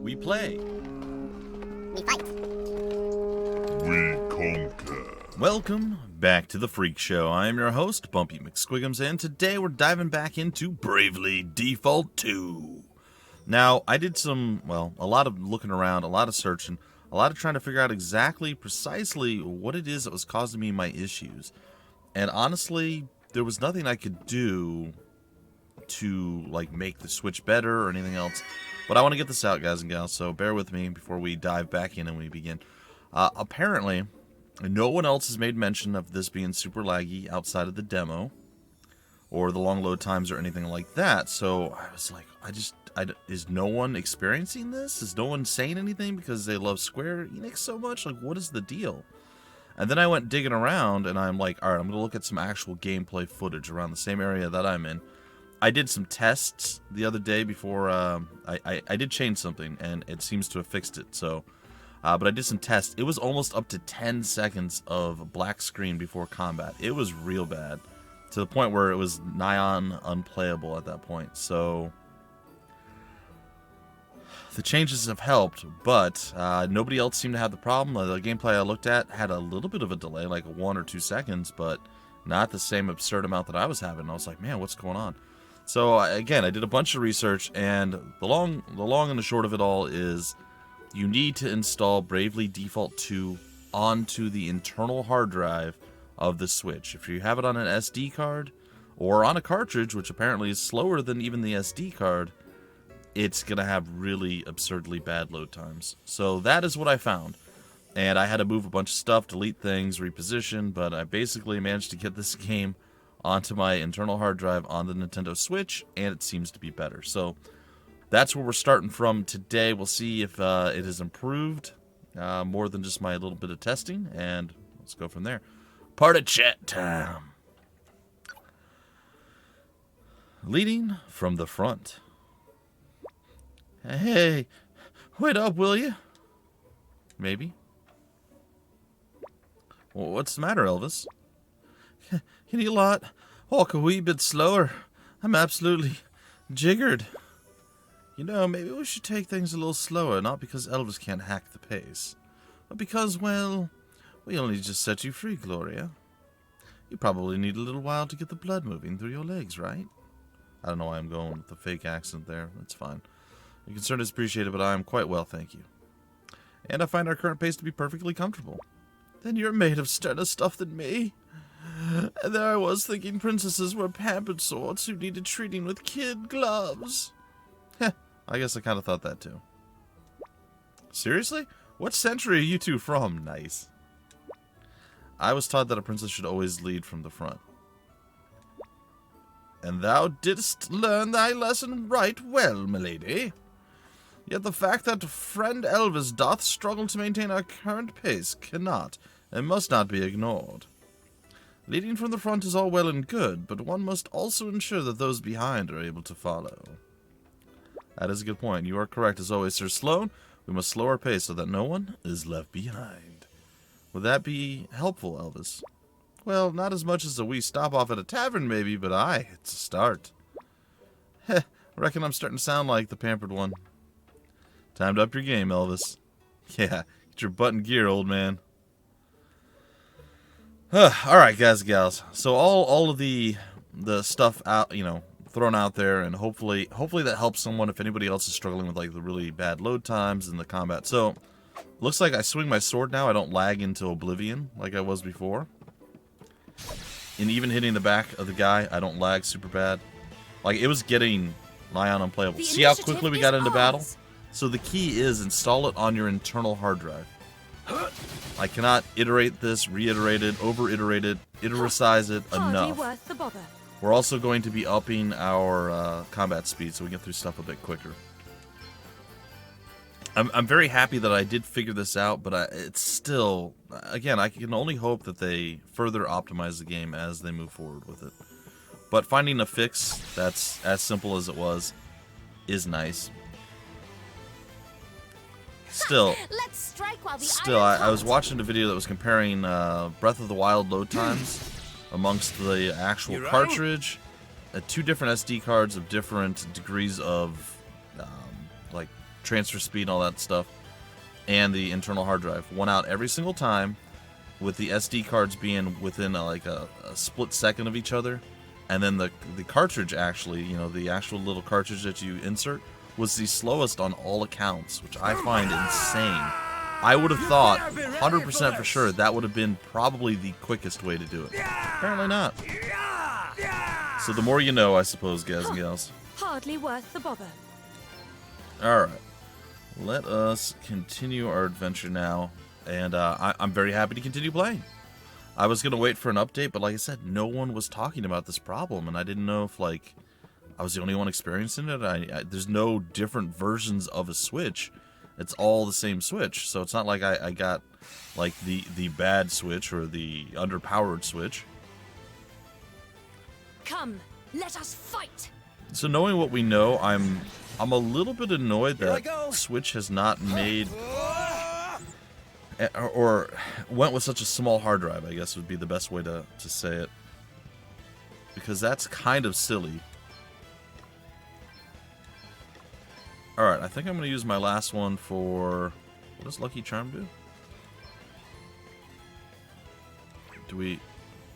We play. We fight. We conquer. Welcome back to the Freak Show. I am your host, BUMPY-MCSQUIGUMS, and today we're diving back into Bravely Default 2. Now, I did a lot of looking around, a lot of searching, a lot of trying to figure out precisely what it is that was causing me my issues. And honestly, there was nothing I could do to, make the Switch better or anything else. But I want to get this out, guys and gals, so bear with me before we dive back in and we begin. Apparently, no one else has made mention of this being super laggy outside of the demo or the long load times or anything like that. So I was like, is no one experiencing this? Is no one saying anything because they love Square Enix so much? Like, what is the deal? And then I went digging around and I'm like, all right, I'm going to look at some actual gameplay footage around the same area that I'm in. I did some tests the other day before I did change something, and it seems to have fixed it. So, but I did some tests. It was almost up to 10 seconds of black screen before combat. It was real bad, to the point where it was nigh on unplayable at that point. So, the changes have helped, but nobody else seemed to have the problem. The gameplay I looked at had a little bit of a delay, like 1 or 2 seconds, but not the same absurd amount that I was having. I was like, man, what's going on? So again, I did a bunch of research, and the long and the short of it all is you need to install Bravely Default 2 onto the internal hard drive of the Switch. If you have it on an SD card or on a cartridge, which apparently is slower than even the SD card, it's going to have really absurdly bad load times. So that is what I found. And I had to move a bunch of stuff, delete things, reposition, but I basically managed to get this game onto my internal hard drive on the Nintendo Switch, and it seems to be better. So that's where we're starting from today. We'll see if it has improved more than just my little bit of testing, and let's go from there. Part of chat time. Leading from the front. Hey, wait up, will you? Maybe. Well, what's the matter, Elvis? Can you walk a wee bit slower? I'm absolutely jiggered. You know, maybe we should take things a little slower, not because Elvis can't hack the pace, but because, well, we only just set you free, Gloria. You probably need a little while to get the blood moving through your legs, right? I don't know why I'm going with the fake accent there. That's fine. Your concern is appreciated, but I am quite well, thank you. And I find our current pace to be perfectly comfortable. Then you're made of sterner stuff than me. And there I was thinking princesses were pampered sorts who needed treating with kid gloves. Heh, I guess I kind of thought that too. Seriously? What century are you two from? Nice. I was taught that a princess should always lead from the front. And thou didst learn thy lesson right well, milady. Yet the fact that friend Elvis doth struggle to maintain our current pace cannot and must not be ignored. Leading from the front is all well and good, but one must also ensure that those behind are able to follow. That is a good point. You are correct as always, Sir Sloan. We must slow our pace so that no one is left behind. Would that be helpful, Elvis? Well, not as much as a wee stop off at a tavern, maybe, but aye, it's a start. Heh, I reckon I'm starting to sound like the pampered one. Time to up your game, Elvis. Yeah, get your butt in gear, old man. Alright, guys and gals. So all of the stuff out, thrown out there, and hopefully that helps someone if anybody else is struggling with the really bad load times and the combat. So, looks like I swing my sword now, I don't lag into oblivion like I was before. And even hitting the back of the guy, I don't lag super bad. It was getting nigh on unplayable. See how quickly we got into battle? So the key is install it on your internal hard drive. I cannot iterate this, reiterate it, over-iterate it, itericize it enough. Worth the bother. We're also going to be upping our combat speed so we can get through stuff a bit quicker. I'm very happy that I did figure this out, but it's still, again, I can only hope that they further optimize the game as they move forward with it. But finding a fix that's as simple as it was is nice. Still, I was watching a video that was comparing Breath of the Wild load times amongst the actual cartridge, 2 different SD cards of different degrees of transfer speed and all that stuff, and the internal hard drive. Won out every single time, with the SD cards being within like a split second of each other. And then the cartridge, actually, you know, the actual little cartridge that you insert, was the slowest on all accounts, which I find insane. I would have thought, 100% for sure, that would have been probably the quickest way to do it. Apparently not. So the more you know, I suppose, guys and gals. Hardly worth the bother. Alright. Let us continue our adventure now. And I'm very happy to continue playing. I was going to wait for an update, but like I said, no one was talking about this problem. And I didn't know if, like, I was the only one experiencing it. There's no different versions of a Switch. It's all the same Switch. So it's not like I got, like, the bad Switch or the underpowered Switch. Come, let us fight. So knowing what we know, I'm a little bit annoyed that Switch has not made or went with such a small hard drive, I guess would be the best way to say it. Because that's kind of silly. Alright, I think I'm going to use my last one for... What does Lucky Charm do? Do we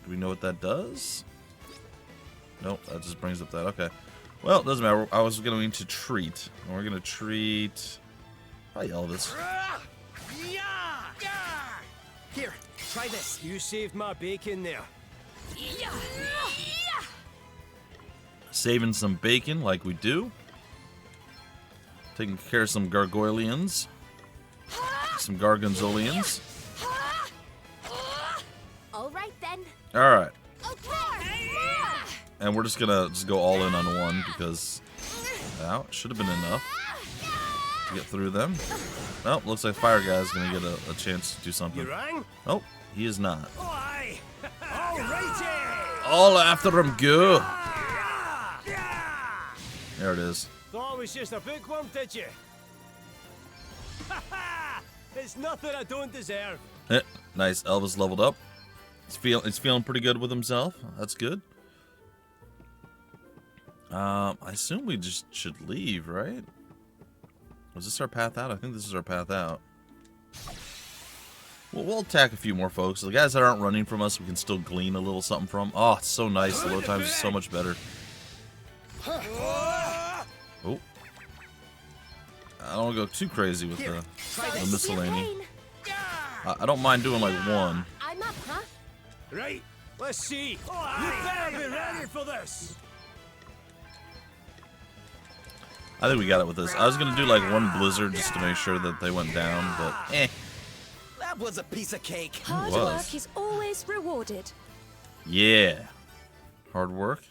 know what that does? Nope, that just brings up that. Okay. Well, it doesn't matter. I was going to treat. And we're going to treat... Probably Elvis. Here, try this. You saved my bacon there. Saving some bacon like we do. Taking care of some gargoylians. Some gargonzolians. All right then. Alright. Okay. And we're just gonna go all in on one because it should have been enough to get through them. Well, looks like Fire Guy's gonna get a chance to do something. You rang? Oh, he is not. Oh, aye. Alrighty. All after him, go. There it is. Thought it was just a bookworm, did you? It's nothing I don't deserve. Nice. Elvis leveled up. He's feeling pretty good with himself. That's good. I assume we just should leave, right? Was this our path out? I think this is our path out. Well, we'll attack a few more folks. The guys that aren't running from us, we can still glean a little something from. Oh, it's so nice. The load times is so much better. Oh. I don't want to go too crazy with the miscellany. I don't mind doing like one. I'm up, huh? Right, let's see. You better be ready for this. I think we got it with this. I was going to do like one blizzard just to make sure that they went down, but eh. That was a piece of cake. Hard work is always rewarded. Yeah. Hard work,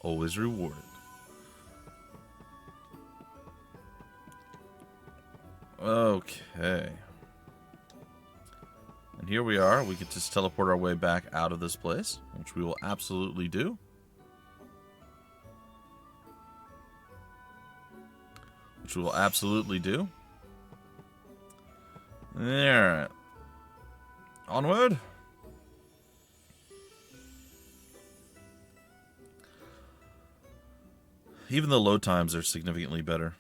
always rewarded. Okay. And here we are. We could just teleport our way back out of this place, which we will absolutely do. Which we will absolutely do. Alright. Onward. Even the load times are significantly better.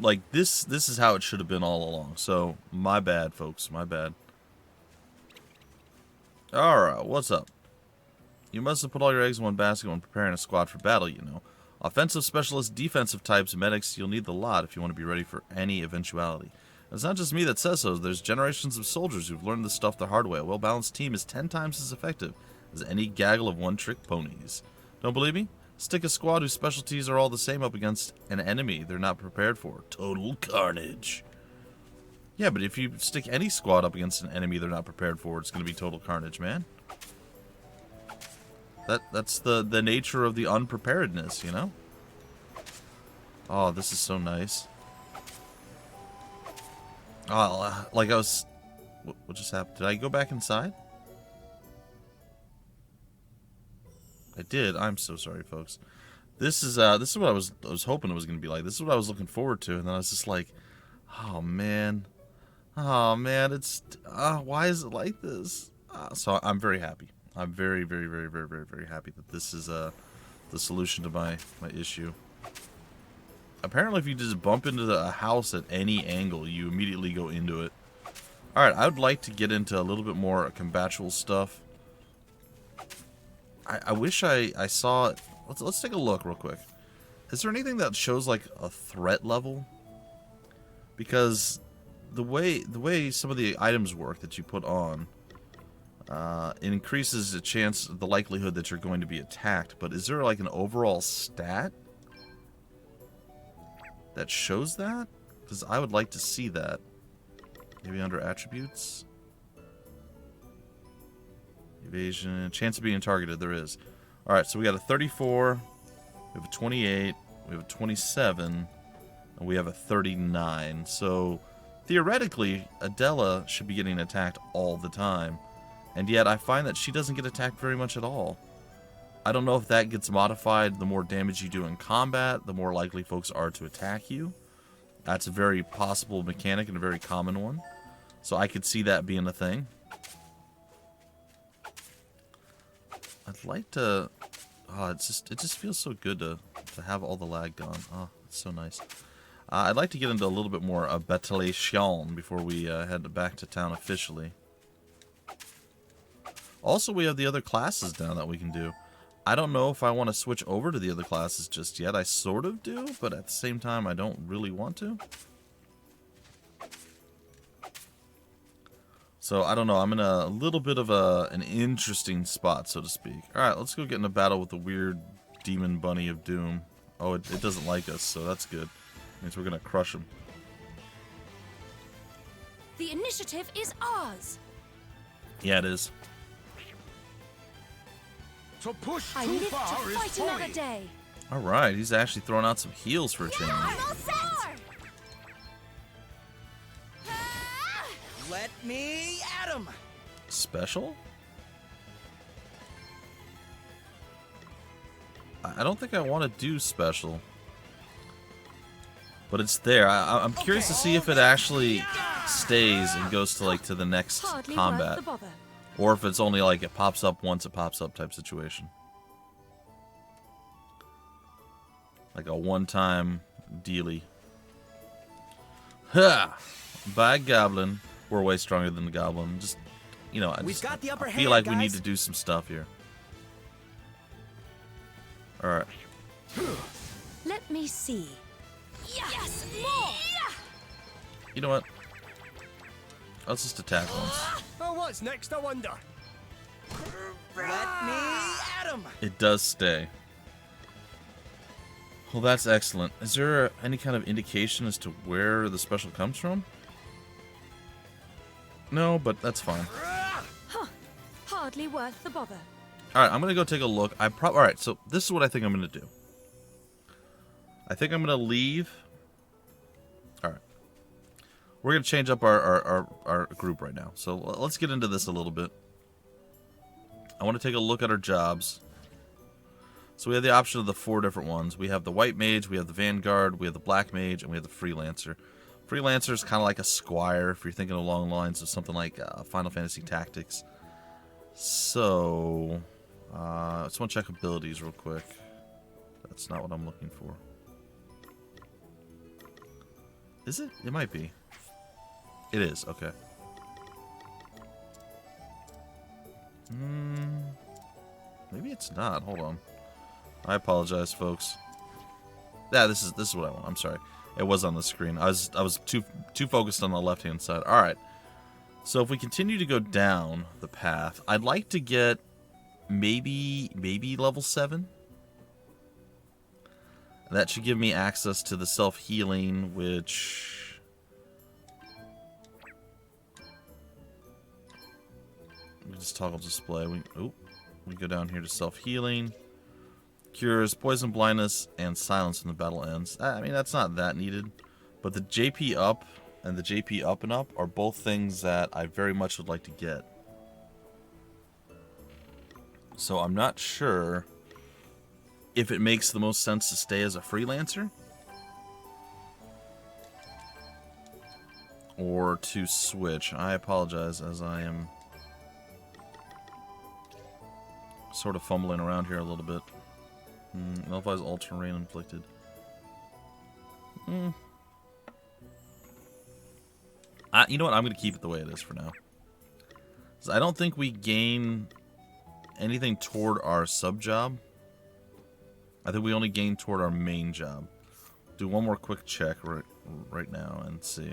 Like this is how it should have been all along. So, my bad, folks. My bad. Alright, what's up? You must have put all your eggs in one basket when preparing a squad for battle, you know. Offensive specialists, defensive types, medics, you'll need the lot if you want to be ready for any eventuality. And it's not just me that says so. There's generations of soldiers who've learned this stuff the hard way. A well-balanced team is 10 times as effective as any gaggle of one-trick ponies. Don't believe me? Stick a squad whose specialties are all the same up against an enemy they're not prepared for. Total carnage. Yeah, but if you stick any squad up against an enemy they're not prepared for, it's going to be total carnage, man. That's the nature of the unpreparedness, you know? Oh, this is so nice. Oh, like I was... What just happened? Did I go back inside? I did. I'm so sorry, folks. This is what I was hoping it was going to be like. This is what I was looking forward to, and then I was just like, oh man, it's why is it like this? So I'm very happy. I'm very, very, very, very, very, very happy that this is the solution to my issue. apparently if you just bump into a house at any angle, you immediately go into it. Alright, I would like to get into a little bit more combatual stuff. I wish I saw... Let's take a look real quick. Is there anything that shows like a threat level? Because the way some of the items work that you put on, it increases the likelihood that you're going to be attacked. But is there like an overall stat that shows that? Because I would like to see that. Maybe under attributes. Evasion, chance of being targeted. There is. All right, so we got a 34. We have a 28. We have a 27. And we have a 39. So theoretically, Adela should be getting attacked all the time. And yet I find that she doesn't get attacked very much at all. I don't know if that gets modified. The more damage you do in combat, the more likely folks are to attack you. That's a very possible mechanic and a very common one. So I could see that being a thing. I'd like to... Oh, it just feels so good to have all the lag gone. Oh, it's so nice. I'd like to get into a little bit more Battleation before we head back to town officially. Also, we have the other classes now that we can do. I don't know if I want to switch over to the other classes just yet. I sort of do, but at the same time, I don't really want to. So, I don't know. I'm in a little bit of an interesting spot, so to speak. Alright, let's go get in a battle with the weird demon bunny of doom. Oh, it doesn't like us, so that's good. Means we're gonna crush him. The initiative is ours. Yeah, it is. To push I too live to far is fight another folly. day. Alright, he's actually throwing out some heals for a change. I'm all set. Let me at him. Special? I don't think I want to do special. But it's there. I'm curious to see if it actually stays and goes to the next Hardly combat. worth the bother. Or if it's only like it pops up once it pops up type situation. Like a one-time dealy. Ha! By goblin. We're way stronger than the goblin. Just, you know, I feel like we need to do some stuff here. Alright. Let me see. Yes, more. You know what? Let's just attack once. Oh, what's next, I wonder? Let me at him. It does stay. Well, that's excellent. Is there any kind of indication as to where the special comes from? No, but that's fine. Huh. Hardly worth the bother. Alright, I'm going to go take a look. Alright, so this is what I think I'm going to do. I think I'm going to leave. Alright. We're going to change up our group right now. So let's get into this a little bit. I want to take a look at our jobs. So we have the option of the 4 different ones. We have the White Mage, we have the Vanguard, we have the Black Mage, and we have the Freelancer. Freelancer is kind of like a Squire, if you're thinking along the lines of something like Final Fantasy Tactics. So, I just want to check abilities real quick. That's not what I'm looking for. Is it? It might be. It is, okay. Maybe it's not. Hold on. I apologize, folks. Yeah, this is what I want. I'm sorry. It was on the screen. I was too focused on the left-hand side. All right. So if we continue to go down the path, I'd like to get maybe level 7. That should give me access to the self-healing, which we just toggle display. We go down here to self-healing. Cures poison, blindness, and silence when the battle ends. I mean, that's not that needed. But the JP up and the JP up and up are both things that I very much would like to get. So I'm not sure if it makes the most sense to stay as a freelancer or to switch. I apologize as I am sort of fumbling around here a little bit. Nullifies all terrain inflicted. You know what? I'm going to keep it the way it is for now. So I don't think we gain anything toward our sub job. I think we only gain toward our main job. Do one more quick check right now and see.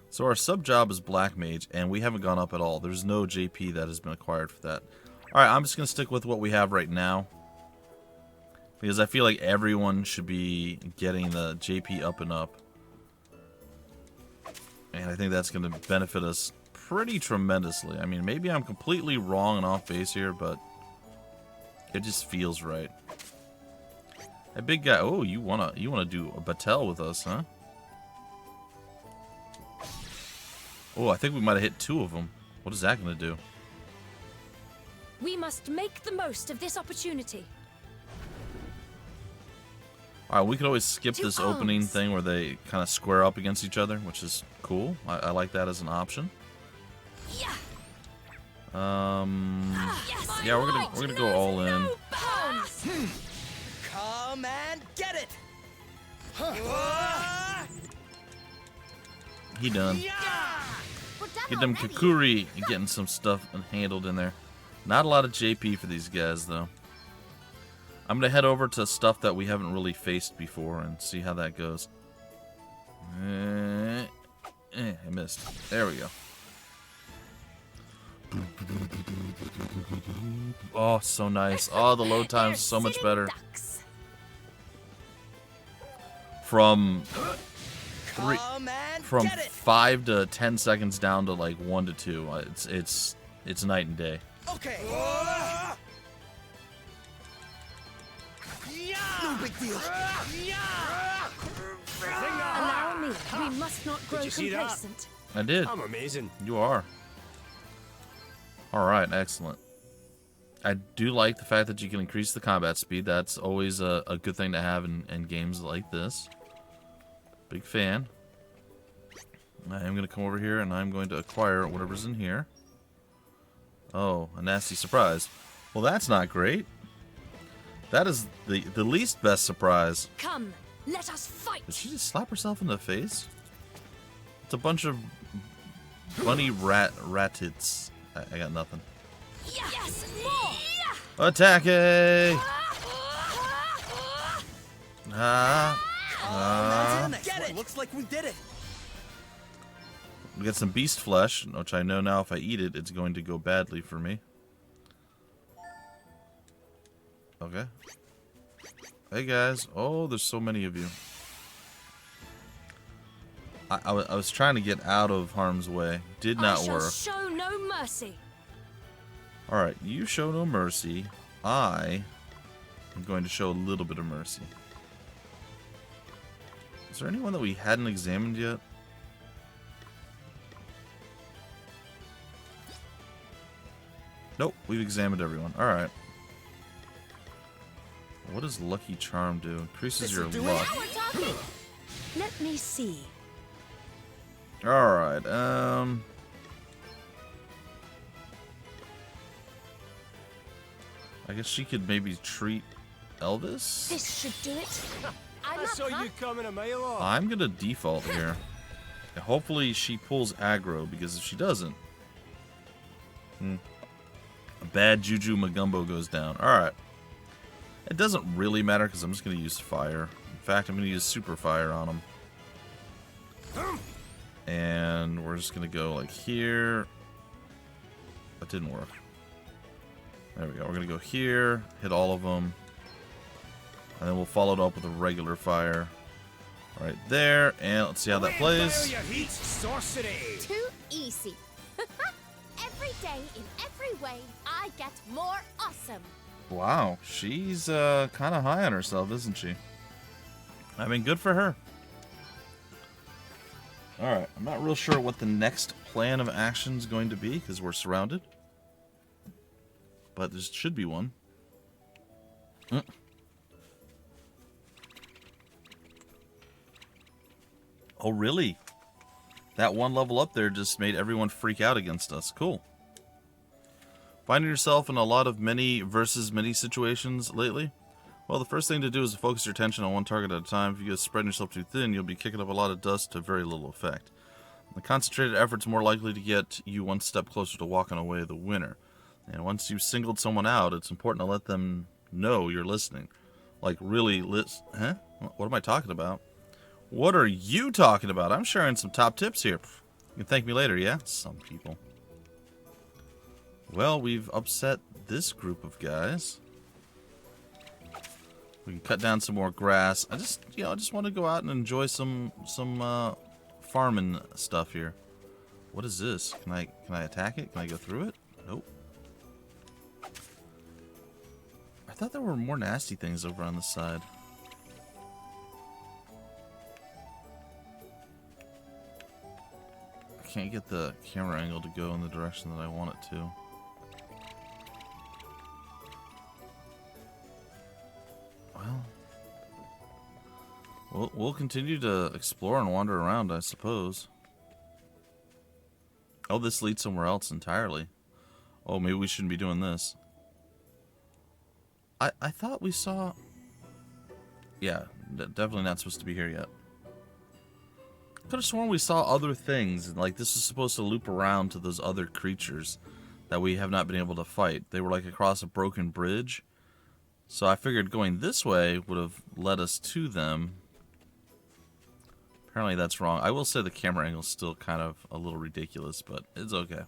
So our sub job is Black Mage, and we haven't gone up at all. There's no JP that has been acquired for that. Alright, I'm just going to stick with what we have right now. Because I feel like everyone should be getting the JP up and up. And I think that's going to benefit us pretty tremendously. I mean, maybe I'm completely wrong and off base here, but it just feels right. A big guy. Oh, you wanna do a battle with us, huh? Oh, I think we might have hit 2 of them. What is that gonna do? We must make the most of this opportunity. Alright, we could always skip To this arms. opening thing where they kind of square up against each other, which is cool. I like that as an option. Yeah. Yes, Yeah, we're gonna go all in. no bounds. Come and get it. He done. We're done Get them already. Kakuri and getting some stuff handled in there. Not a lot of JP for these guys, though. I'm going to head over to stuff that we haven't really faced before and see how that goes. I missed. There we go. Oh, so nice. Oh, the load time's so much better. From Come and from get it. 5 to 10 seconds down to like 1 to 2. It's night and day. Okay. No big deal. Allow me. We must not grow you see that? complacent. I did. I'm amazing. You are. Alright, excellent. I do like the fact that you can increase the combat speed. That's always a good thing to have in games like this. Big fan. I am going to come over here and I'm going to acquire whatever's in here. Oh, a nasty surprise. Well, that's not great. That is the least best surprise. Come, let us fight. Did she just slap herself in the face? It's a bunch of bunny ratits. I got nothing. Yes, more. Attack! Get it. Looks like we did it. We got some beast flesh, which I know now if I eat it, it's going to go badly for me. Okay. Hey guys. Oh, there's so many of you. I was trying to get out of harm's way. Did not I shall work. show no mercy. Alright, you show no mercy. I am going to show a little bit of mercy. Is there anyone that we hadn't examined yet? Nope, we've examined everyone. Alright. What does Lucky Charm do? Increases your This'll do luck. Now we're talking. Let me see. Alright, I guess she could maybe treat Elvis? This should do it. I'm I up, saw huh? you coming a mile off. I'm gonna default here. And hopefully she pulls aggro, because if she doesn't, a bad Juju Magumbo goes down. Alright. It doesn't really matter, because I'm just gonna use fire. In fact, I'm gonna use super fire on him. And we're just gonna go like here. That didn't work. There we go. We're gonna go here, hit all of them. And then we'll follow it up with a regular fire. Right there, and let's see how that plays. Your heat sorcery. Too easy. Every day, in every way, I get more awesome. Wow, she's kind of high on herself, isn't she? I mean, good for her. Alright, I'm not real sure what the next plan of action is going to be, because we're surrounded. But there should be one. Oh, really? That one level up there just made everyone freak out against us. Cool. Finding yourself in a lot of many versus many situations lately? Well, the first thing to do is to focus your attention on one target at a time. If you get spreading yourself too thin, you'll be kicking up a lot of dust to very little effect. The concentrated effort's more likely to get you one step closer to walking away the winner. And once you've singled someone out, it's important to let them know you're listening. Like, really Huh? What am I talking about? What are you talking about? I'm sharing some top tips here. You can thank me later, yeah? Some people. Well, we've upset this group of guys. We can cut down some more grass. I just want to go out and enjoy some farming stuff here. What is this? Can I attack it? Can I go through it? Nope. I thought there were more nasty things over on this side. I can't get the camera angle to go in the direction that I want it to. Well, we'll continue to explore and wander around, I suppose. Oh, this leads somewhere else entirely. Oh, maybe we shouldn't be doing this. I thought we saw... Yeah, definitely not supposed to be here yet. Could have sworn we saw other things. Like, this is supposed to loop around to those other creatures that we have not been able to fight. They were like across a broken bridge. So I figured going this way would have led us to them. Apparently that's wrong. I will say the camera angle is still kind of a little ridiculous, but it's okay.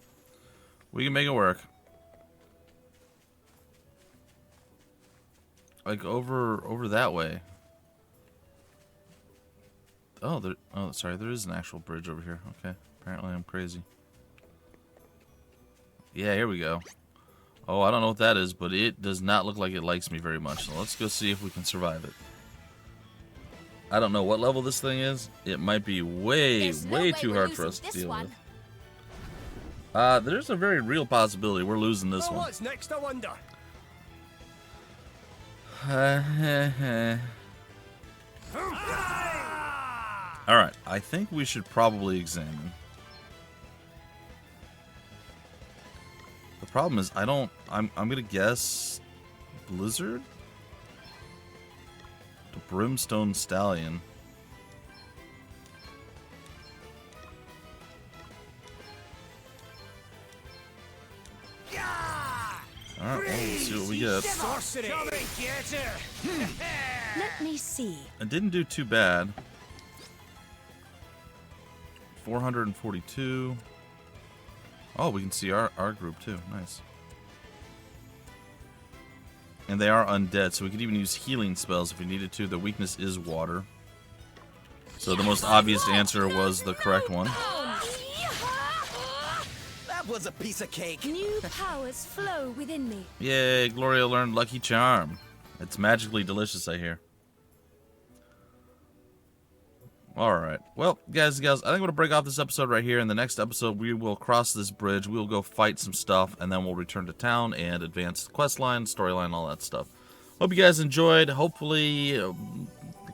We can make it work. Like over that way. Oh, sorry, there is an actual bridge over here. Okay, apparently I'm crazy. Yeah, here we go. Oh, I don't know what that is, but it does not look like it likes me very much. So let's go see if we can survive it. I don't know what level this thing is. It might be way too hard for us to deal with. There's a very real possibility we're losing this one. What's next, I wonder? Alright, I think we should probably examine. The problem is, I'm gonna guess Blizzard? The Brimstone Stallion. Alright, well, let's see what we get. Sorcery! Come and get her! Let me see. It didn't do too bad. 442. Oh, we can see our group too. Nice. And they are undead, so we could even use healing spells if we needed to. Their weakness is water. So the most obvious answer was the correct one. That was a piece of cake. New powers flow within me. Yay, Gloria learned Lucky Charm. It's magically delicious, I hear. Alright. Well, guys and gals, I think I'm going to break off this episode right here. In the next episode, we will cross this bridge. We will go fight some stuff, and then we'll return to town and advance the quest line, storyline, all that stuff. Hope you guys enjoyed. Hopefully,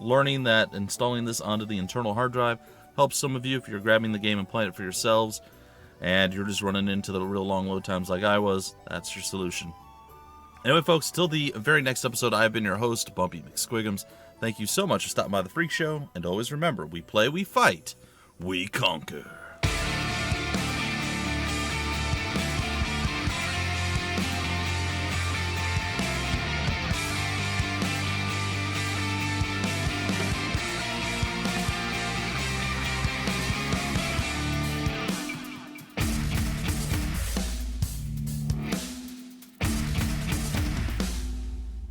learning that installing this onto the internal hard drive helps some of you if you're grabbing the game and playing it for yourselves, and you're just running into the real long load times like I was. That's your solution. Anyway, folks, till the very next episode, I've been your host, BUMPY-MCSQUIGUMS. Thank you so much for stopping by the Freak Show, and always remember, we play, we fight, we conquer.